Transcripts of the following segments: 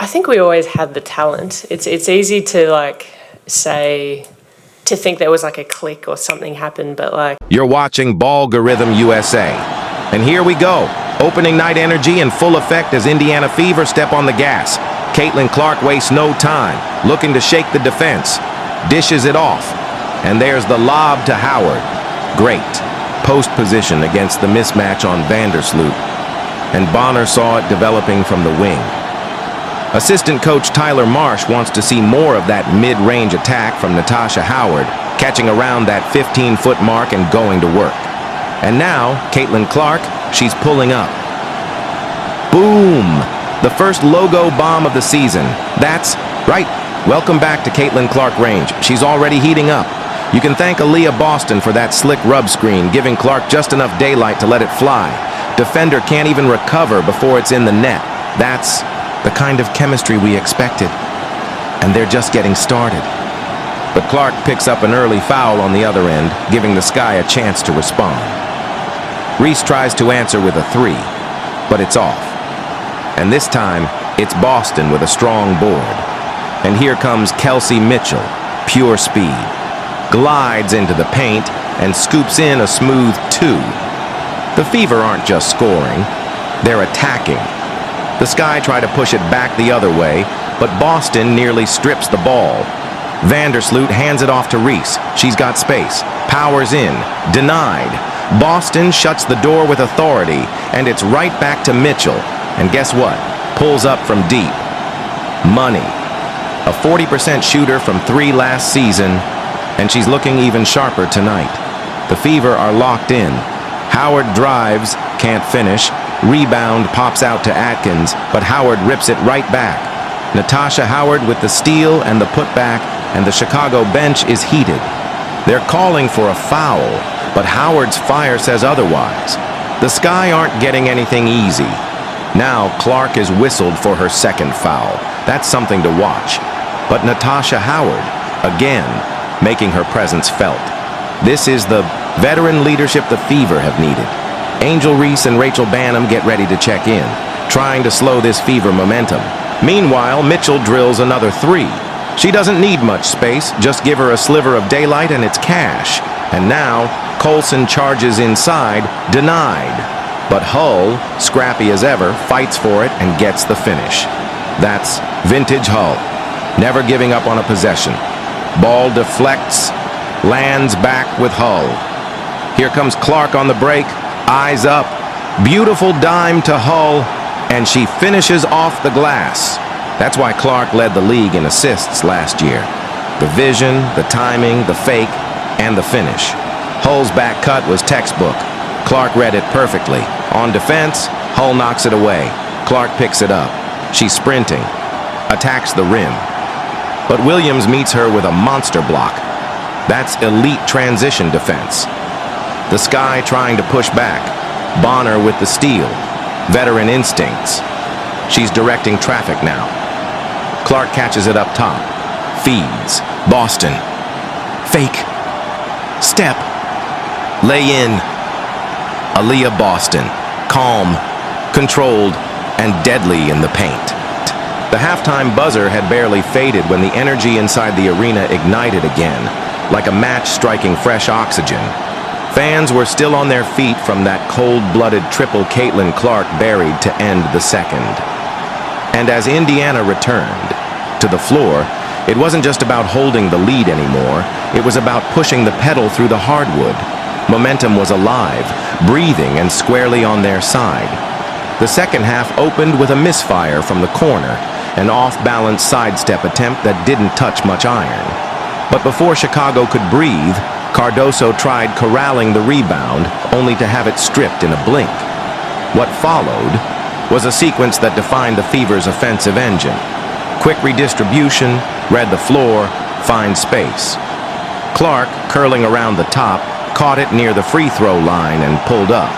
I think we always had the talent. It's easy to like say, to think there was like a click or something happened, but like... You're watching Ballgorithm USA. And here we go. Opening night energy in full effect as Indiana Fever step on the gas. Caitlin Clark wastes no time, looking to shake the defense. Dishes it off. And there's the lob to Howard. Great. Post position against the mismatch on Vandersloot. And Bonner saw it developing from the wing. Assistant coach Tyler Marsh wants to see more of that mid-range attack from Natasha Howard, catching around that 15-foot mark and going to work. And now, Caitlin Clark, she's pulling up. Boom! The first logo bomb of the season. That's right. Welcome back to Caitlin Clark range. She's already heating up. You can thank Aliyah Boston for that slick rub screen, giving Clark just enough daylight to let it fly. Defender can't even recover before it's in the net. That's the kind of chemistry we expected. And they're just getting started. But Clark picks up an early foul on the other end, giving the Sky a chance to respond. Reese tries to answer with a three, but it's off. And this time, it's Boston with a strong board. And here comes Kelsey Mitchell, pure speed. Glides into the paint and scoops in a smooth two. The Fever aren't just scoring, they're attacking. The Sky try to push it back the other way, but Boston nearly strips the ball. Vandersloot hands it off to Reese. She's got space. Powers in. Denied. Boston shuts the door with authority, and it's right back to Mitchell. And guess what? Pulls up from deep. Money. A 40% shooter from three last season, and she's looking even sharper tonight. The Fever are locked in. Howard drives, can't finish. Rebound pops out to Atkins, but Howard rips it right back. Natasha Howard with the steal and the putback, and the Chicago bench is heated. They're calling for a foul, but Howard's fire says otherwise. The Sky aren't getting anything easy. Now Clark is whistled for her second foul. That's something to watch. But Natasha Howard, again, making her presence felt. This is the veteran leadership the Fever have needed. Angel Reese and Rachel Bannum get ready to check in, trying to slow this Fever momentum. Meanwhile, Mitchell drills another three. She doesn't need much space, just give her a sliver of daylight and it's cash. And now, Colson charges inside, denied. But Hull, scrappy as ever, fights for it and gets the finish. That's vintage Hull, never giving up on a possession. Ball deflects, lands back with Hull. Here comes Clark on the break, eyes up, beautiful dime to Hull, and she finishes off the glass. That's why Clark led the league in assists last year. The vision, the timing, the fake, and the finish. Hull's back cut was textbook. Clark read it perfectly. On defense, Hull knocks it away. Clark picks it up. She's sprinting, attacks the rim. But Williams meets her with a monster block. That's elite transition defense. The Sky trying to push back. Bonner with the steal. Veteran instincts. She's directing traffic now. Clark catches it up top. Feeds. Boston. Fake. Step. Lay in. Aliyah Boston. Calm, controlled, and deadly in the paint. The halftime buzzer had barely faded when the energy inside the arena ignited again, like a match striking fresh oxygen. Fans were still on their feet from that cold-blooded triple Caitlin Clark buried to end the second. And as Indiana returned to the floor, it wasn't just about holding the lead anymore. It was about pushing the pedal through the hardwood. Momentum was alive, breathing, and squarely on their side. The second half opened with a misfire from the corner, an off-balance sidestep attempt that didn't touch much iron. But before Chicago could breathe, Cardoso tried corralling the rebound, only to have it stripped in a blink. What followed was a sequence that defined the Fever's offensive engine. Quick redistribution, read the floor, find space. Clark, curling around the top, caught it near the free throw line and pulled up.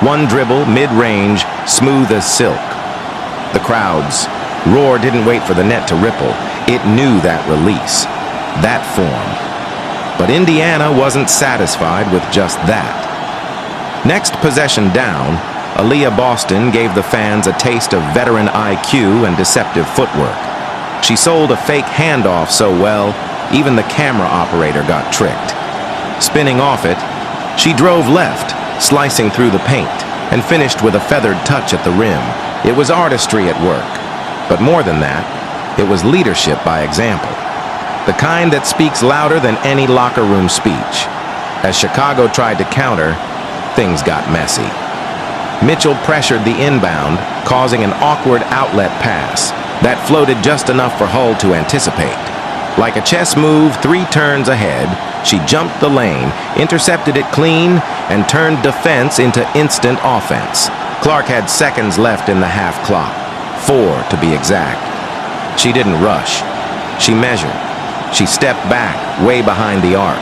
One dribble, mid-range, smooth as silk. The crowd's roar didn't wait for the net to ripple. It knew that release, that form. But Indiana wasn't satisfied with just that. Next possession down, Aliyah Boston gave the fans a taste of veteran IQ and deceptive footwork. She sold a fake handoff so well, even the camera operator got tricked. Spinning off it, she drove left, slicing through the paint, and finished with a feathered touch at the rim. It was artistry at work, but more than that, it was leadership by example. The kind that speaks louder than any locker room speech. As Chicago tried to counter, things got messy. Mitchell pressured the inbound, causing an awkward outlet pass that floated just enough for Hull to anticipate. Like a chess move 3 turns ahead, she jumped the lane, intercepted it clean, and turned defense into instant offense. Clark had seconds left in the half clock, 4 to be exact. She didn't rush. She measured. She stepped back, way behind the arc.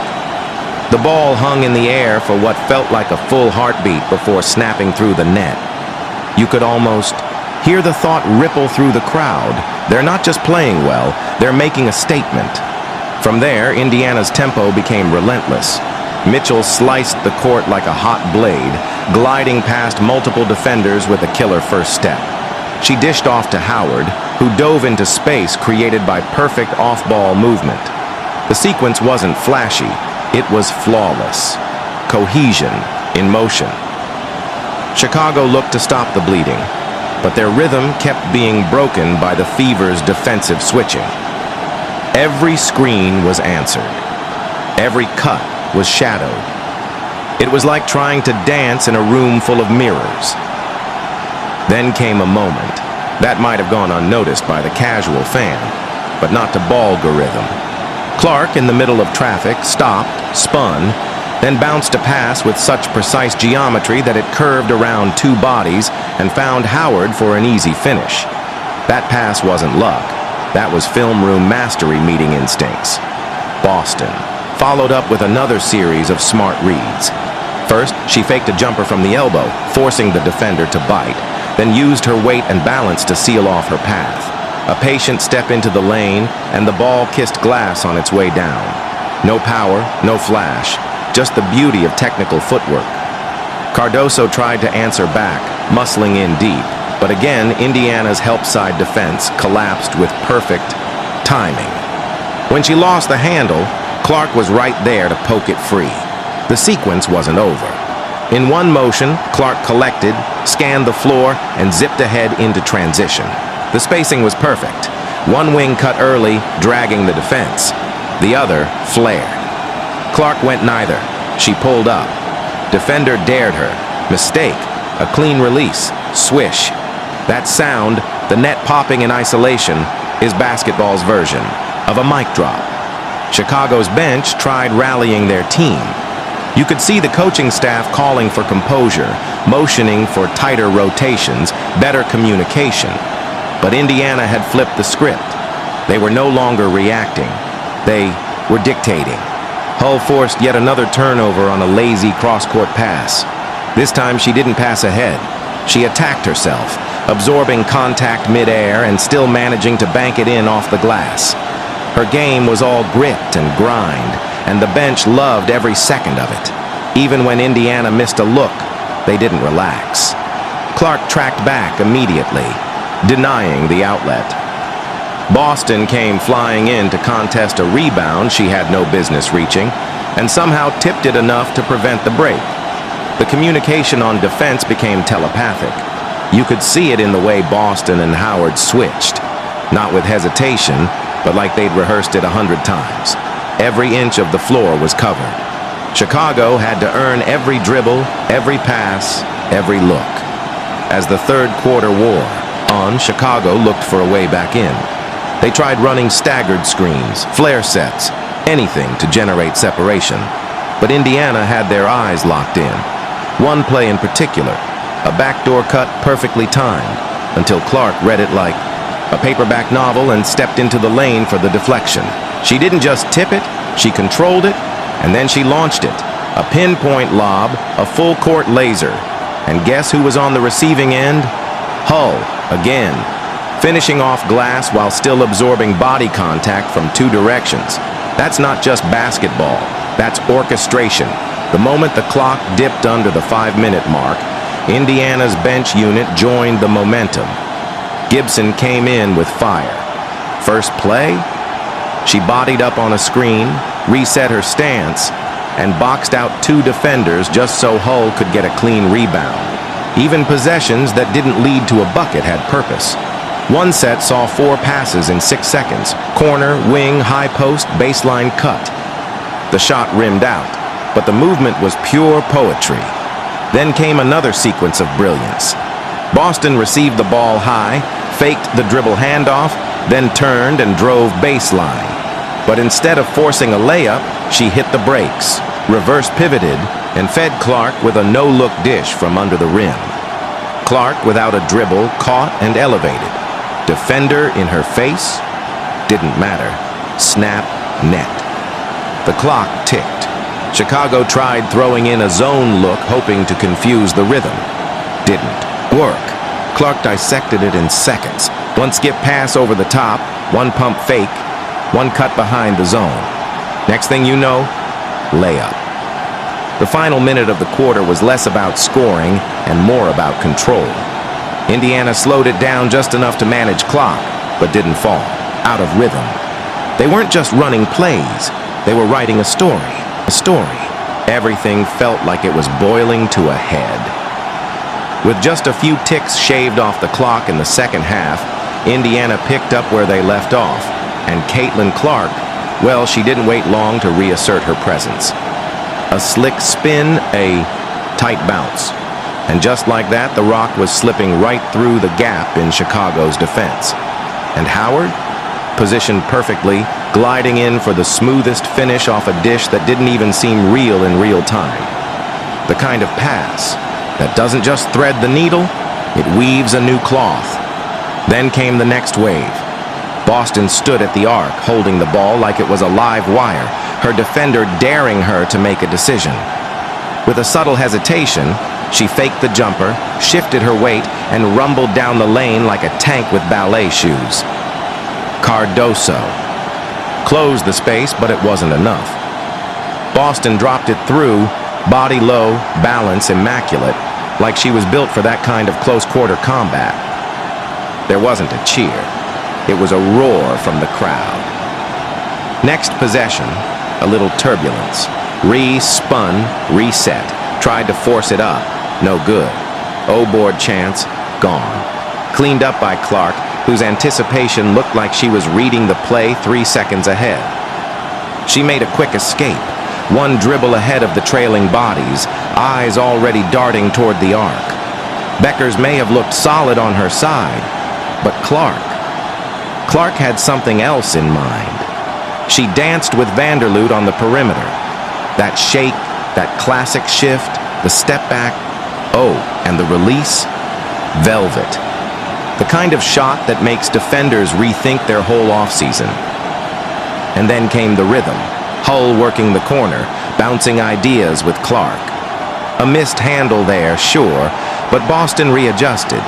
The ball hung in the air for what felt like a full heartbeat before snapping through the net. You could almost hear the thought ripple through the crowd. They're not just playing well, they're making a statement. From there, Indiana's tempo became relentless. Mitchell sliced the court like a hot blade, gliding past multiple defenders with a killer first step. She dished off to Howard, who dove into space created by perfect off-ball movement. The sequence wasn't flashy, it was flawless. Cohesion in motion. Chicago looked to stop the bleeding, but their rhythm kept being broken by the Fever's defensive switching. Every screen was answered. Every cut was shadowed. It was like trying to dance in a room full of mirrors. Then came a moment that might have gone unnoticed by the casual fan, but not to Ballgorithm. Clark, in the middle of traffic, stopped, spun, then bounced a pass with such precise geometry that it curved around 2 bodies and found Howard for an easy finish. That pass wasn't luck. That was film room mastery meeting instincts. Boston followed up with another series of smart reads. First, she faked a jumper from the elbow, forcing the defender to bite, then used her weight and balance to seal off her path. A patient step into the lane, and the ball kissed glass on its way down. No power, no flash, just the beauty of technical footwork. Cardoso tried to answer back, muscling in deep, but again, Indiana's help side defense collapsed with perfect timing. When she lost the handle, Clark was right there to poke it free. The sequence wasn't over. In one motion, Clark collected, scanned the floor, and zipped ahead into transition. The spacing was perfect. One wing cut early, dragging the defense. The other flared. Clark went neither. She pulled up. Defender dared her. Mistake. A clean release. Swish. That sound, the net popping in isolation, is basketball's version of a mic drop. Chicago's bench tried rallying their team. You could see the coaching staff calling for composure, motioning for tighter rotations, better communication. But Indiana had flipped the script. They were no longer reacting. They were dictating. Hull forced yet another turnover on a lazy cross-court pass. This time she didn't pass ahead. She attacked herself, absorbing contact mid-air and still managing to bank it in off the glass. Her game was all grit and grind, and the bench loved every second of it. Even when Indiana missed a look, they didn't relax. Clark tracked back immediately, denying the outlet. Boston came flying in to contest a rebound she had no business reaching, and somehow tipped it enough to prevent the break. The communication on defense became telepathic. You could see it in the way Boston and Howard switched. Not with hesitation, but like they'd rehearsed it 100 times. Every inch of the floor was covered. Chicago had to earn every dribble, every pass, every look. As the third quarter wore on, Chicago looked for a way back in. They tried running staggered screens, flare sets, anything to generate separation. But Indiana had their eyes locked in. One play in particular, a backdoor cut perfectly timed, until Clark read it like a paperback novel and stepped into the lane for the deflection. She didn't just tip it, she controlled it, and then she launched it. A pinpoint lob, a full court laser. And guess who was on the receiving end? Hull, again. Finishing off glass while still absorbing body contact from 2 directions. That's not just basketball, that's orchestration. The moment the clock dipped under the 5-minute mark, Indiana's bench unit joined the momentum. Gibson came in with fire. First play, she bodied up on a screen, reset her stance, and boxed out 2 defenders just so Hull could get a clean rebound. Even possessions that didn't lead to a bucket had purpose. One set saw 4 passes in 6 seconds. Corner, wing, high post, baseline cut. The shot rimmed out, but the movement was pure poetry. Then came another sequence of brilliance. Boston received the ball high, faked the dribble handoff, then turned and drove baseline. But instead of forcing a layup, she hit the brakes, reverse pivoted, and fed Clark with a no-look dish from under the rim. Clark, without a dribble, caught and elevated. Defender in her face? Didn't matter. Snap, net. The clock ticked. Chicago tried throwing in a zone look, hoping to confuse the rhythm. Didn't work. Clark dissected it in seconds. One skip pass over the top, one pump fake, one cut behind the zone. Next thing you know, layup. The final minute of the quarter was less about scoring and more about control. Indiana slowed it down just enough to manage clock, but didn't fall, out of rhythm. They weren't just running plays, they were writing a story. A story. Everything felt like it was boiling to a head. With just a few ticks shaved off the clock in the second half, Indiana picked up where they left off, and Caitlin Clark, well, she didn't wait long to reassert her presence. A slick spin, a tight bounce. And just like that, the rock was slipping right through the gap in Chicago's defense. And Howard, positioned perfectly, gliding in for the smoothest finish off a dish that didn't even seem real in real time. The kind of pass that doesn't just thread the needle, it weaves a new cloth. Then came the next wave. Boston stood at the arc, holding the ball like it was a live wire, her defender daring her to make a decision. With a subtle hesitation, she faked the jumper, shifted her weight, and rumbled down the lane like a tank with ballet shoes. Cardoso closed the space, but it wasn't enough. Boston dropped it through, body low, balance immaculate, like she was built for that kind of close-quarter combat. There wasn't a cheer. It was a roar from the crowd. Next possession, a little turbulence. Spun, reset, tried to force it up. No good. O-board chance, gone. Cleaned up by Clark, whose anticipation looked like she was reading the play 3 seconds ahead. She made a quick escape, one dribble ahead of the trailing bodies, eyes already darting toward the arc. Beckers may have looked solid on her side, but Clark had something else in mind. She danced with Vanderloot on the perimeter. That shake, that classic shift, the step back, oh, and the release, velvet. The kind of shot that makes defenders rethink their whole offseason. And then came the rhythm, Hull working the corner, bouncing ideas with Clark. A missed handle there, sure, but Boston readjusted.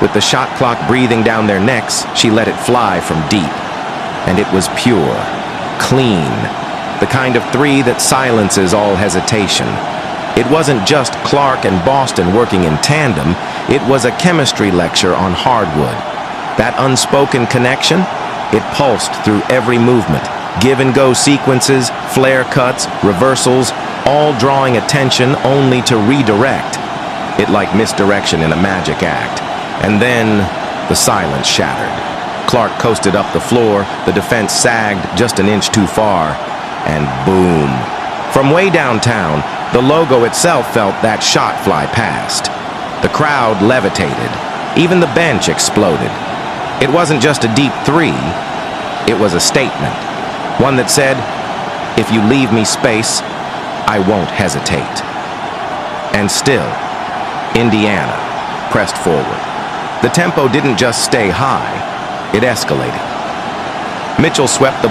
With the shot clock breathing down their necks, she let it fly from deep. And it was pure, clean, the kind of three that silences all hesitation. It wasn't just Clark and Boston working in tandem, it was a chemistry lecture on hardwood. That unspoken connection, it pulsed through every movement. Give-and-go sequences, flare cuts, reversals, all drawing attention only to redirect. It like misdirection in a magic act. And then the silence shattered. Clark coasted up the floor, the defense sagged just an inch too far, and boom. From way downtown, the logo itself felt that shot fly past. The crowd levitated. Even the bench exploded. It wasn't just a deep three, it was a statement. One that said, if you leave me space, I won't hesitate. And still, Indiana pressed forward. The tempo didn't just stay high, it escalated. Mitchell swept the